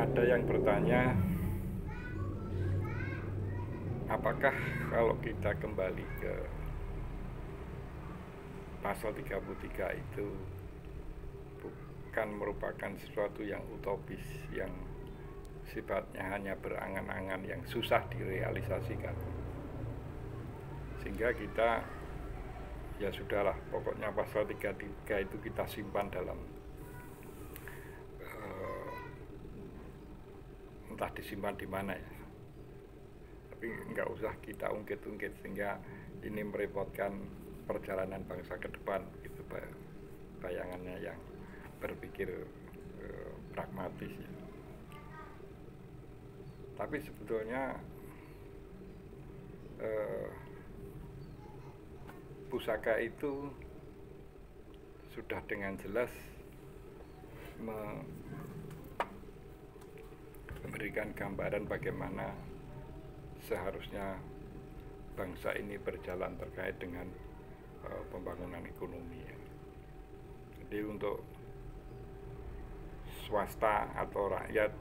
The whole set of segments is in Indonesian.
Ada yang bertanya, apakah kalau kita kembali ke pasal 33 itu bukan merupakan sesuatu yang utopis, yang sifatnya hanya berangan-angan, yang susah direalisasikan, sehingga kita ya sudahlah, pokoknya pasal 33 itu kita simpan dalam entah disimpan di mana ya, tapi nggak usah kita ungkit-ungkit sehingga ini merepotkan perjalanan bangsa ke depan, gitu bayangannya yang berpikir pragmatis ya. Tapi sebetulnya pusaka itu sudah dengan jelas memberikan gambaran bagaimana seharusnya bangsa ini berjalan terkait dengan pembangunan ekonomi. Jadi untuk swasta atau rakyat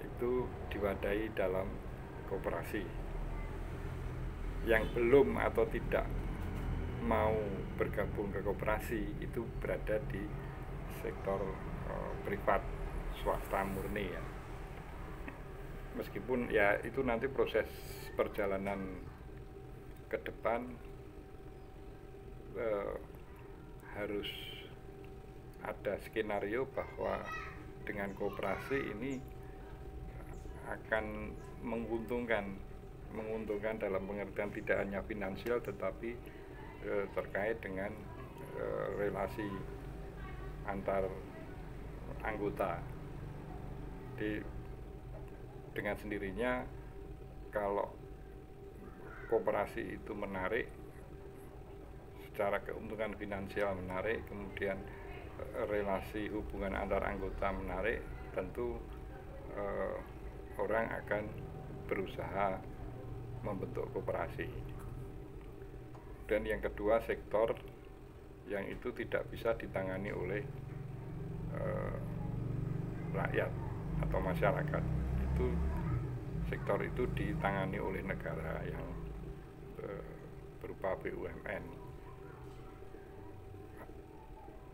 itu diwadahi dalam koperasi. Yang belum atau tidak mau bergabung ke koperasi itu berada di sektor privat, swasta murni ya. Meskipun ya itu nanti proses perjalanan ke depan harus ada skenario bahwa dengan koperasi ini akan menguntungkan dalam pengertian tidak hanya finansial tetapi terkait dengan relasi antar anggota. Dengan sendirinya kalau koperasi itu menarik secara keuntungan finansial, menarik, kemudian relasi hubungan antar anggota menarik, tentu orang akan berusaha membentuk koperasi. Dan yang kedua, sektor yang itu tidak bisa ditangani oleh rakyat atau masyarakat, itu sektor itu ditangani oleh negara yang berupa BUMN.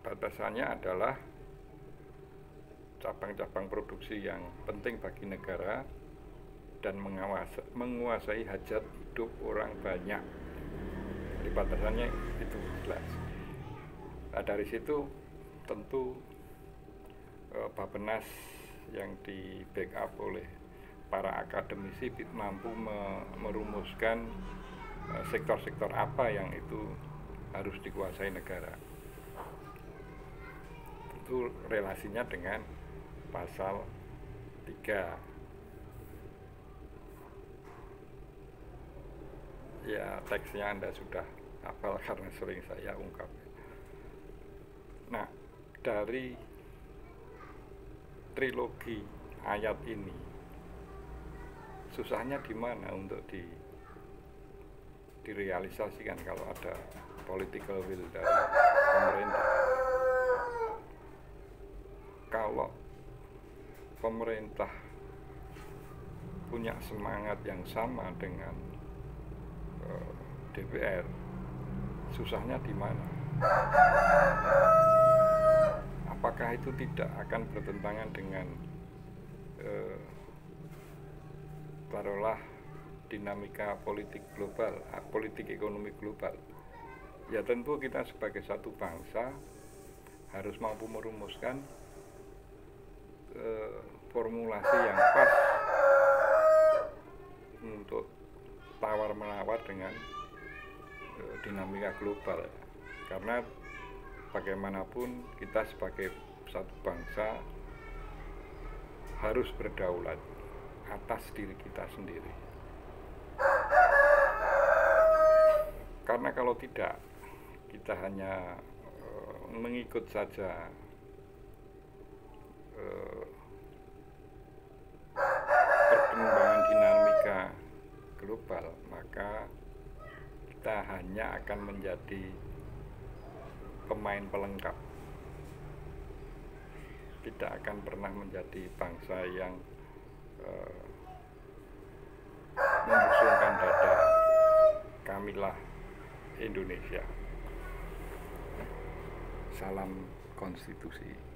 Batasannya adalah cabang-cabang produksi yang penting bagi negara dan menguasai hajat hidup orang banyak. Jadi batasannya itu jelas. Nah, dari situ tentu Bappenas yang di backup oleh para akademisi mampu merumuskan sektor-sektor apa yang itu harus dikuasai negara. Itu relasinya dengan pasal 3. Ya, teksnya Anda sudah hafal karena sering saya ungkap. Nah, dari trilogi ayat ini susahnya di mana untuk direalisasikan kalau ada political will dari pemerintah. Kalau pemerintah punya semangat yang sama dengan DPR, susahnya di mana? Apakah itu tidak akan bertentangan dengan taruhlah dinamika politik global, politik ekonomi global? Ya tentu kita sebagai satu bangsa harus mampu merumuskan formulasi yang pas untuk tawar-menawar dengan dinamika global. Karena bagaimanapun kita sebagai satu bangsa harus berdaulat atas diri kita sendiri. Karena kalau tidak, kita hanya mengikut saja perkembangan dinamika global, maka kita hanya akan menjadi pemain pelengkap. tidak akan pernah menjadi bangsa yang membusungkan dada. Kamilah Indonesia. Salam konstitusi.